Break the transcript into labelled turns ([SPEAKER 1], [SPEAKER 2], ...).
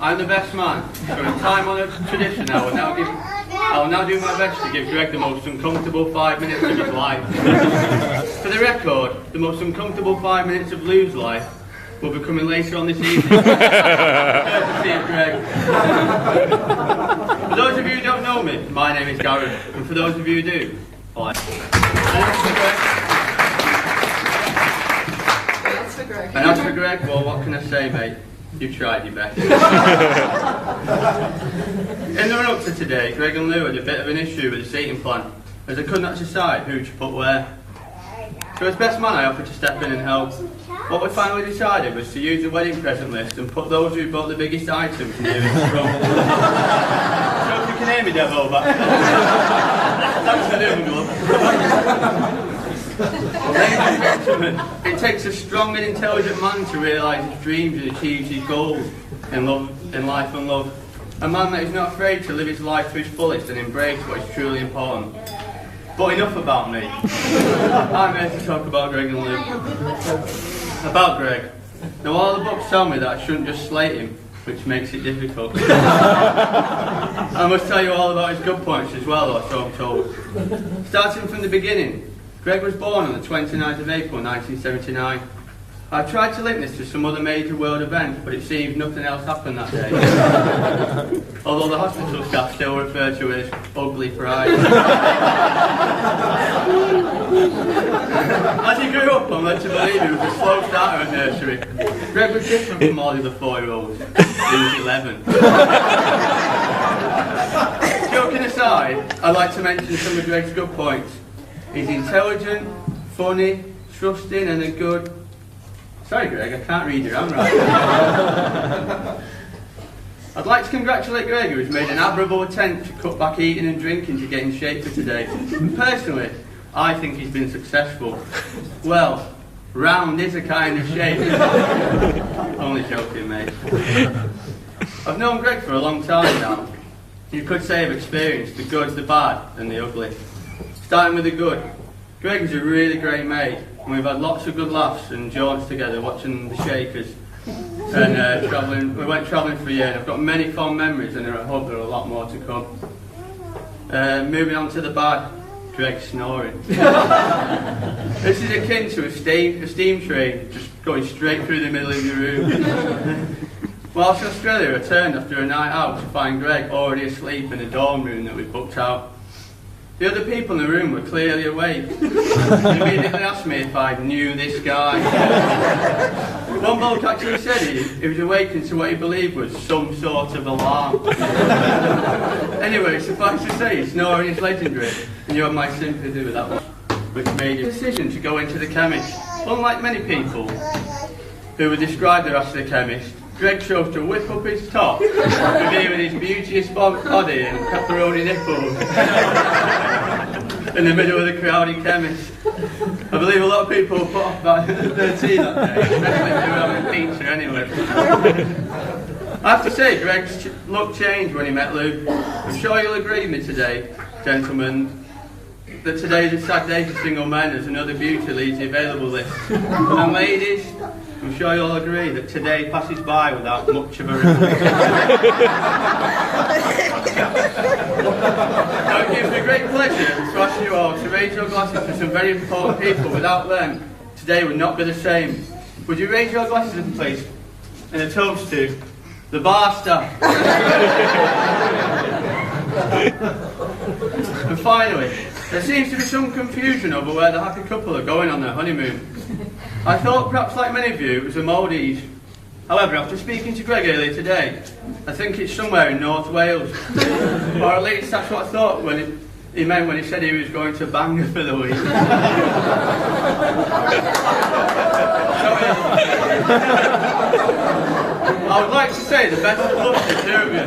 [SPEAKER 1] I'm the best man. For a time-honoured tradition, I will now do my best to give Greg the most uncomfortable 5 minutes of his life. For the record, the most uncomfortable 5 minutes of Lou's life will be coming later on this evening. Courtesy of Greg. For those of you who don't know me, my name is Gareth, and for those of you who do, hi. And as for Greg, well, what can I say, mate? You've tried your best. In the run-up to today, Greg and Lou had a bit of an issue with the seating plan, as they could not decide who to put where. So as best man, I offered to step in and help. What we finally decided was to use the wedding present list and put those who bought the biggest items nearest the front. So if you can hear me, Devo, back there. Thanks for doing, Glove. Ladies and gentlemen, it takes a strong and intelligent man to realise his dreams and achieve his goals in life and love. A man that is not afraid to live his life to his fullest and embrace what is truly important. But enough about me. I'm here to talk about Greg and Lou. About Greg. Now all the books tell me that I shouldn't just slate him, which makes it difficult. I must tell you all about his good points as well, or so I'm told. Starting from the beginning, Greg was born on the 29th of April 1979. I tried to link this to some other major world event, but it seems nothing else happened that day. Although the hospital staff still refer to it as ugly Friday. As he grew up, I'm led to believe he was a slow starter at nursery. Greg was different from all the other 4-year-olds. He was 11. Joking aside, I'd like to mention some of Greg's good points. He's intelligent, funny, trusting, and a good... Sorry, Greg, I can't read your handwriting. I'd like to congratulate Greg, who has made an admirable attempt to cut back eating and drinking to get in shape for today. Personally, I think he's been successful. Well, round is a kind of shape. Only joking, mate. I've known Greg for a long time now. You could say I've experienced the good, the bad, and the ugly. Starting with the good, Greg is a really great mate, and we've had lots of good laughs and jaunts together watching the Shakers and travelling. We went travelling for a year, and I've got many fond memories, and I hope there are a lot more to come. Moving on to the bad, Greg snoring. This is akin to a steam train just going straight through the middle of your room. Whilst in Australia, I returned after a night out to find Greg already asleep in a dorm room that we booked out. The other people in the room were clearly awake. They immediately asked me if I knew this guy. One bloke actually said he was awakened to what he believed was some sort of alarm. Anyway, suffice to say, snoring is legendary, and you have my sympathy with that one. Which made a decision to go into the chemist. Unlike many people who would describe their ass to the chemist, Greg chose to whip up his top, revealing his beauteous body and pepperoni nipples in the middle of the crowded chemist. I believe a lot of people were put off by 13 that day, especially if they were having pizza anyway. I have to say, Greg's look changed when he met Lou. I'm sure you'll agree with me today, gentlemen, that today is a sad day for single men as another beauty leads the available list. And ladies, I'm sure you'll agree that today passes by without much of a reflection. Now it gives me great pleasure to ask you all to raise your glasses for some very important people. Without them, today would not be the same. Would you raise your glasses, please? And a toast to the bar staff. And finally, there seems to be some confusion over where the happy couple are going on their honeymoon. I thought, perhaps like many of you, it was the Maldives. However, after speaking to Greg earlier today, I think it's somewhere in North Wales. Or at least that's what I thought when he meant when he said he was going to Bangor for the week. I would like to say the best of luck to the two of you.